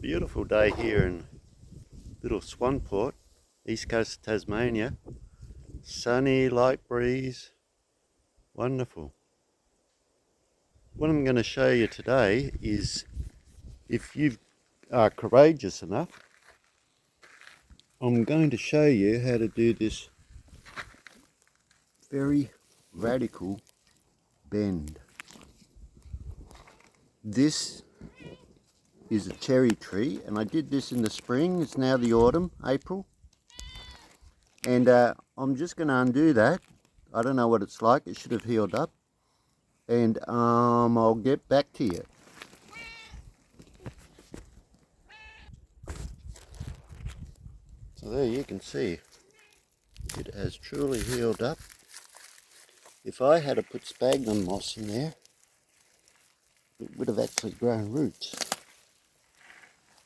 Beautiful day here in Little Swanport, east coast of Tasmania. Sunny, light breeze, wonderful. What I'm going to show you today is, if you are courageous enough, I'm going to show you how to do this very radical bend. This is a cherry tree, and I did this in the spring. It's now the autumn, April. And I'm just going to undo that. I don't know what it's like. It should have healed up. And I'll get back to you. So there you can see it has truly healed up. If I had to put sphagnum moss in there, it would have actually grown roots.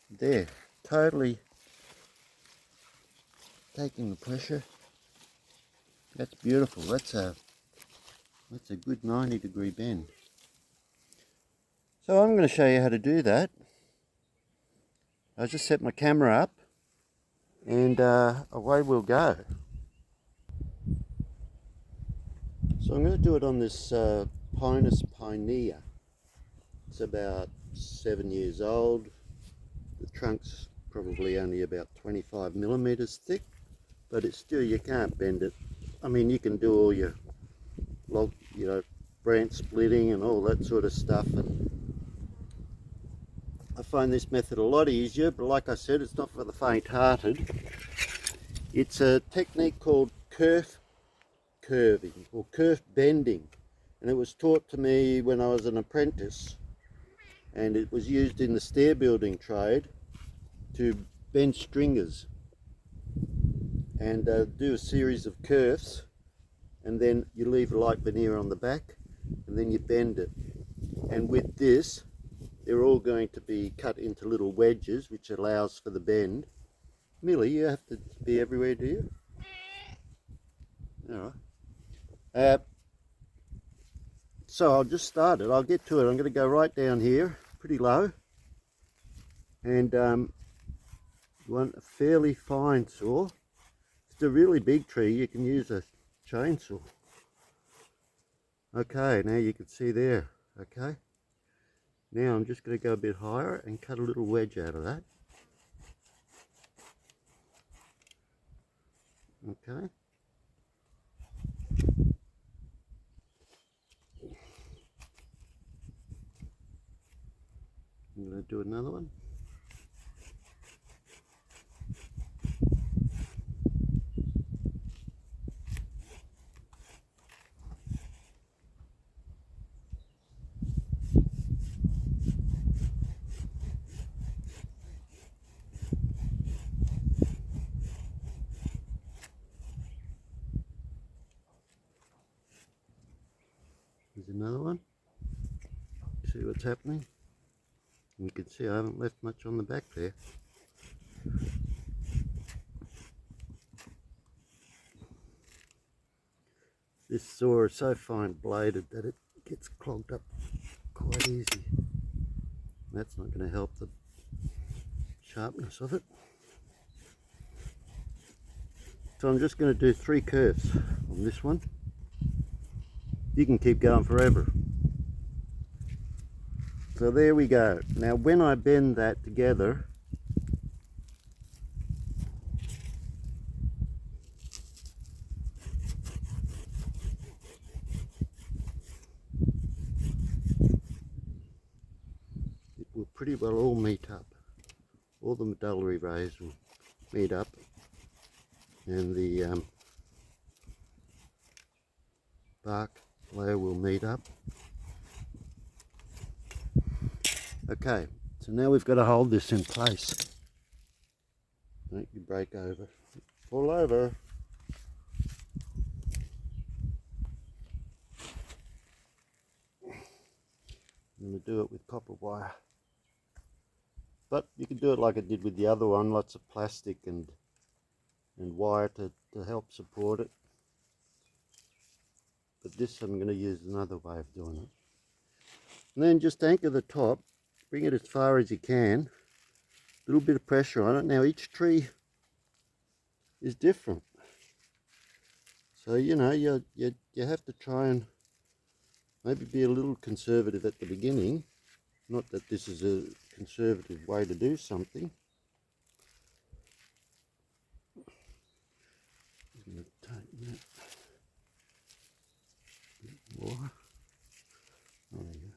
There, totally taking the pressure. That's beautiful. That's a good 90-degree bend. So I'm going to show you how to do that. I just set my camera up and away we'll go. So I'm going to do it on this Pinus pinea. It's about 7 years old. The trunk's probably only about 25 millimeters thick, but it's still, you can't bend it. I mean, you can do all your log, branch splitting and all that sort of stuff, and I find this method a lot easier, but like I said, it's not for the faint-hearted. It's a technique called curving or kerf bending, and it was taught to me when I was an apprentice, and it was used in the stair building trade to bend stringers and do a series of kerfs, and then you leave a light veneer on the back and then you bend it. And with this, they're all going to be cut into little wedges, which allows for the bend. Millie, you have to be everywhere, do you? All right. So I'll just start it. I'll get to it. I'm going to go right down here, pretty low, and you want a fairly fine saw. If it's a really big tree, you can use a chainsaw. Okay, now you can see there. Okay, now I'm just going to go a bit higher and cut a little wedge out of that. Okay. I'm going to do another one. Here's another one. See what's happening? You can see I haven't left much on the back there. This saw is so fine bladed that it gets clogged up quite easy. That's not going to help the sharpness of it. So I'm just going to do 3 curves on this one. You can keep going forever. So there we go. Now when I bend that together, it will pretty well all meet up. All the medullary rays will meet up, and the bark layer will meet up. Okay, so now we've got to hold this in place. Don't you break over. Fall over. I'm going to do it with copper wire. But you can do it like I did with the other one, lots of plastic and wire to help support it. But this I'm going to use another way of doing it. And then just anchor the top, bring it as far as you can, little bit of pressure on it. Now each tree is different, so you know you have to try and maybe be a little conservative at the beginning. Not that this is a conservative way to do something. I'm going to tighten that a bit more. Oh, there you go.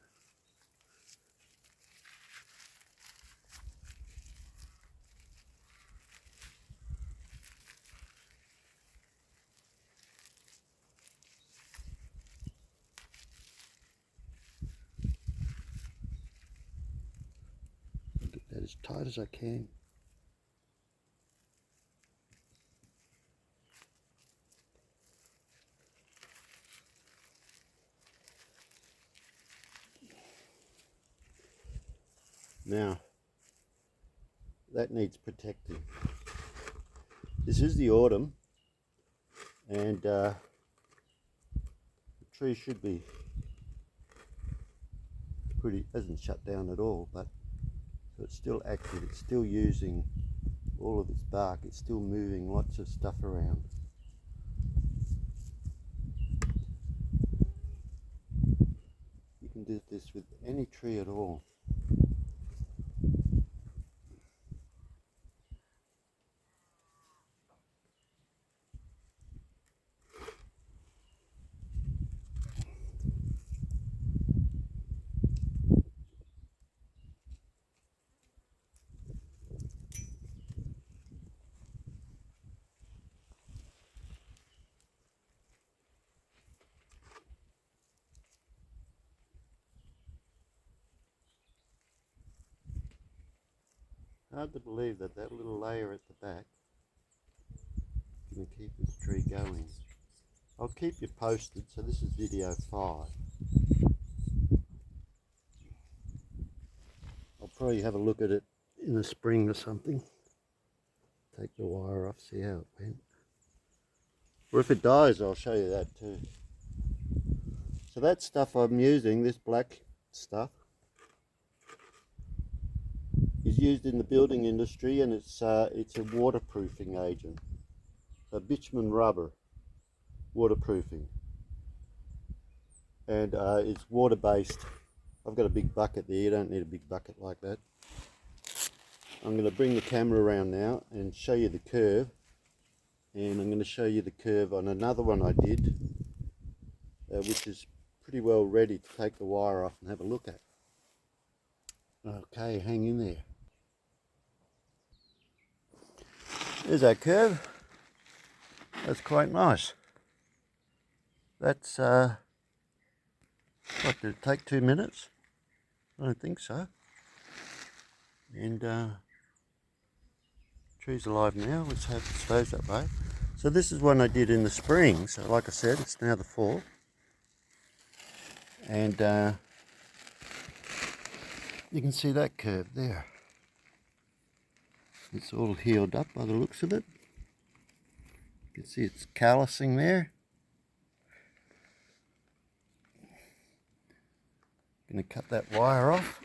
Get that as tight as I can. Now, that needs protecting. This is the autumn, and the tree should be pretty, hasn't shut down at all, but so it's still active, it's still using all of its bark, it's still moving lots of stuff around. You can do this with any tree at all. Hard to believe that that little layer at the back is going to keep this tree going. I'll keep you posted. So this is video 5. I'll probably have a look at it in the spring or something. Take the wire off, see how it went. Or if it dies, I'll show you that too. So that stuff I'm using, this black stuff, is used in the building industry, and it's a waterproofing agent. So bitumen rubber waterproofing, and it's water based. I've got a big bucket there, you don't need a big bucket like that. I'm going to bring the camera around now and show you the curve, and I'm going to show you the curve on another one I did, which is pretty well ready to take the wire off and have a look at. Okay, hang in there. There's our curve. That's quite nice. That's, what, did it take 2 minutes? I don't think so. And tree's alive now, let's hope it stays that way. So this is one I did in the spring, so like I said, it's now the fall. And you can see that curve there. It's all healed up by the looks of it. You can see it's callousing there. Going to cut that wire off.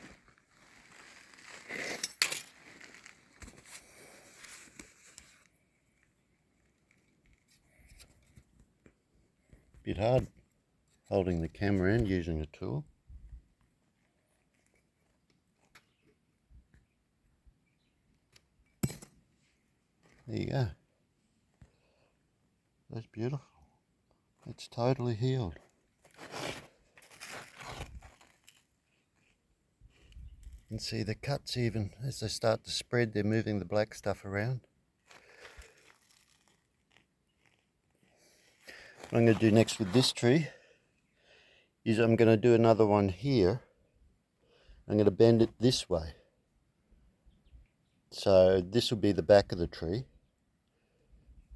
Bit hard holding the camera and using a tool. There you go. That's beautiful. It's totally healed. You can see the cuts, even as they start to spread, they're moving the black stuff around. What I'm going to do next with this tree is I'm going to do another one here. I'm going to bend it this way. So this will be the back of the tree.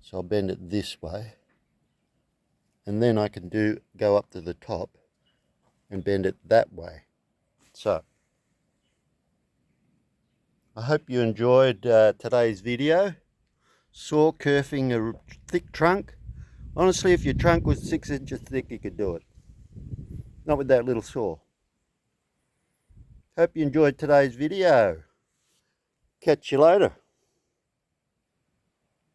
So I'll bend it this way. And then I can go up to the top and bend it that way. So I hope you enjoyed today's video. Saw kerfing a thick trunk. Honestly, if your trunk was 6 inches thick, you could do it. Not with that little saw. Hope you enjoyed today's video. Catch you later.